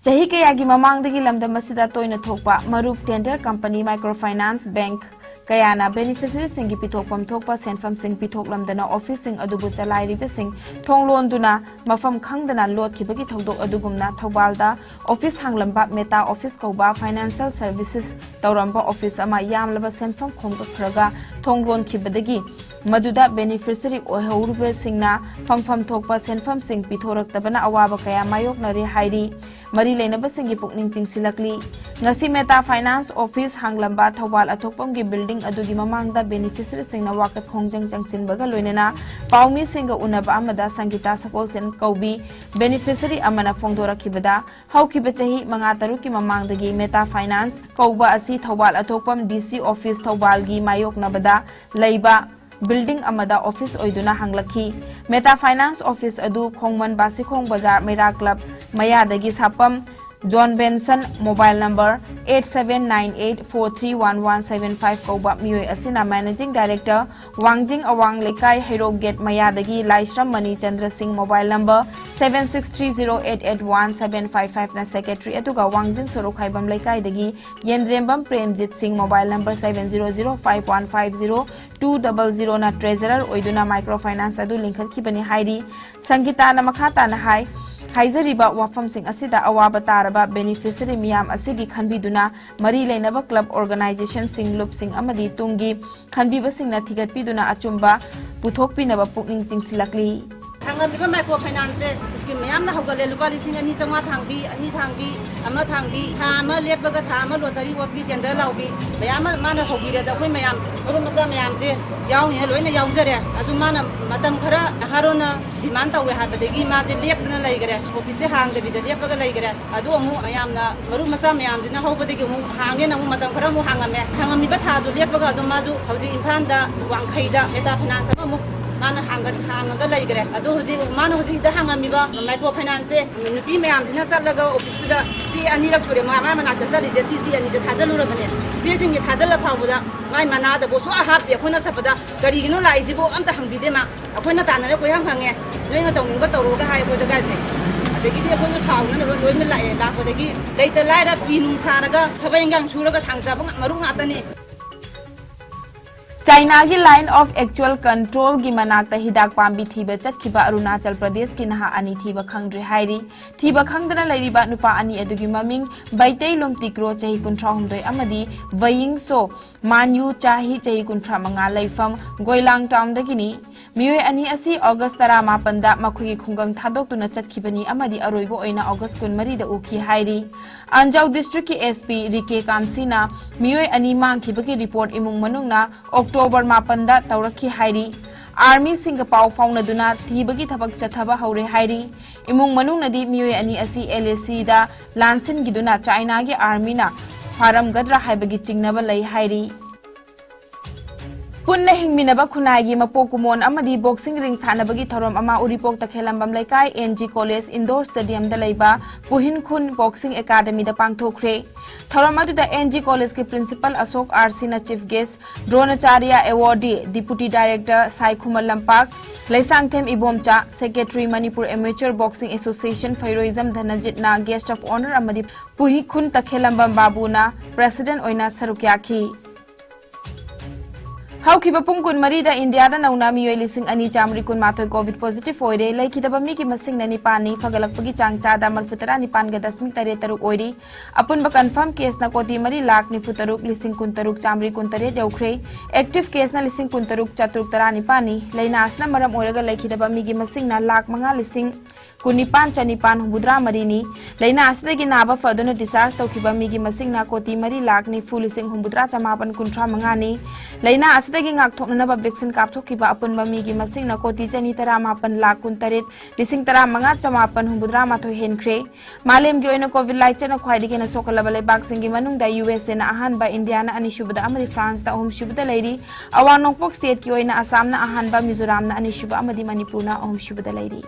Chahi kayagi mamangdagi lamdam asida toina thokpa marup tender company microfinance bank kayana beneficiaries singi pithokpam thokpa senfam sing pithoklamdana office sing adubu chalai ribasing thonglonduna mafam khangdana lot khibagi thodok adugumna Thaubalda office hanglamba meta office kauba financial services tauramba office ama yamlaba senfam khomga khraga thonglon khibadagi Maduda beneficiary ohaurube singna fangfam thokpa senfam sing pithoraktabana awaba kaya mayoknari hairi mari leinaba singi pukning chingsilakli ngasi meta finance office hanglamba Thaubal athokpam gi building adugi mamangda beneficiary singna wakat khongjang changsinbaga loinena paumi singa unaba amada sangita sakol sen kaubi beneficiary amana phongdorakhibada haukiba chahi manga taruki mamangdagi meta finance kauba asi Thaubal athokpam DC office Thaubal gi mayoknabada leiba building amada office oiduna hanglakhi meta finance office adu khongman basikhong bazar mera club mayadagi sapam John Benson mobile number 8798431175 kauba mioi asina managing director Wangjing Awang Lekai Hero Gate mayadagi Laishram Mani Chandra Singh mobile number 7630881755 na secretary atuga Wangjing Sorokhaibam Lekai dagi Yenrembam Premjit Singh mobile number 7005150200 na treasurer oiduna microfinance adu linkhat khibani hairi Sangita na makhata na hai Haizariba wafam sing asida awaba taraba beneficiary miyam asigi khanbiduna mari leinaba club organization sing loop sing amadi tungi khanbiba singna thigatpiduna achumba puthokpinaba pukning chingsilakli Hangabiba microfinance scheme mayamna hogale lupa lising ani changwa thangbi ama thangbi thama lepaga thama lotari wapi tender laubi mayama mana hogire da khoi mayam ru masa mayam je yaw ne loina yaw jare adu mana matam khara harona demand tawe habadegi ma je lepna laigare office hang de bida lepaga laigare adu amu mayamna ru masa mayam jina hobadegi mu hange na mu matam khara mu hangame hangami ba tha du lepaga adu maju hoji imphanda wangkhaida meta finance mu mana hanga laigare adu hoji mana hoji da hangamiba microfinance nupi mayam jina sarlaga office da si ani rak chore ma mana ta sari je si ani je thajalu rabane je jingi thajala phabuda mai mana da bo so ahap de khona sapada gari gino lai jibo amta hangbide ma akhona tanare koi hang hange noina tawning ba tawro ga hai bo daga je adagi de khona sauna no loina lai la ko dagi leita lai ra pinung charaga thabaingang churaga thangja bang maru ngatani China ki line of actual control gi manakta hidak pambi thiba chatkiba Arunachal Pradesh ki naha ani thiba khangdri hairi thiba khangdana lairiba nupa ani adugi maming Baitai Lom Tikro chahi kunthra humdoi amadi Vaying So Manyu chahi chahi kunthra manga laifam Goilang town dagini mioi ani asi August 18 da makhugi khungang thadok tuna chatkibani amadi aroibo oina August 13 da ukhi hairi Anjau district ki SP Rike Kamsina mioi ani mangkhibagi report imung manungna October 8 da taurakhi hairi Army singa pau faunaduna thibagi thabak chathaba haure hairi imung manungnadi mioi ani asi LAC da Lansin giduna China gi army na faram gadra haibagi chingnaba lai hairi Punna hingminaba khunai mapokumon amadi boxing ring sanabagi thorom ama uripok takhelambam laikai NG College Indoor Stadium da laiba Puhin Khun Boxing Academy da pangthokre thorom adu da NG College ke principal Asok RC na chief guest Dronacharya awardee deputy director Sai Khumal Lampak Laisangthem Ibomcha secretary Manipur Amateur Boxing Association Fairoism Dhanajit na guest of honor amadi Puhin Khun takhelambam babuna president oina sarukyakhi Haukiba pungkun marida India da nauna mioi lising ani chamri kun mathoi COVID positive oire laikidaba mi ki masing nani pani fagalakpagi changcha da marfutara ni pan ga 10 oiri apun ba confirm case na koti mari lakh ni futaruk lising kun taruk chamri kun tare jaukre active case na lising kun taruk chatruk tarani pani laina asna maram oiraga laikidaba mi ki masing na lakh manga lising Kunipan chanipan hubudra marini laina asdagi naba faduna discharge tawkiba mi gi masing na koti mari lakh ni fulising hubudra chamapan kunthra mangani laina asdagi ngak thokna ba vaccine kap thokiba apun ba mi gi masing na koti chani tara mapan lakh kun tarit lising tara manga chamapan hubudra ma thoi henkhre malem gi oina covid lai chana khwaidi ge na sokala balai bak singi manung da USA na ahan ba India na ani shubada amari France da hom shubada lairi awang nokpok state ki oina Assam na ahan ba Mizoram na ani shuba amadi Manipur na hom shubada lairi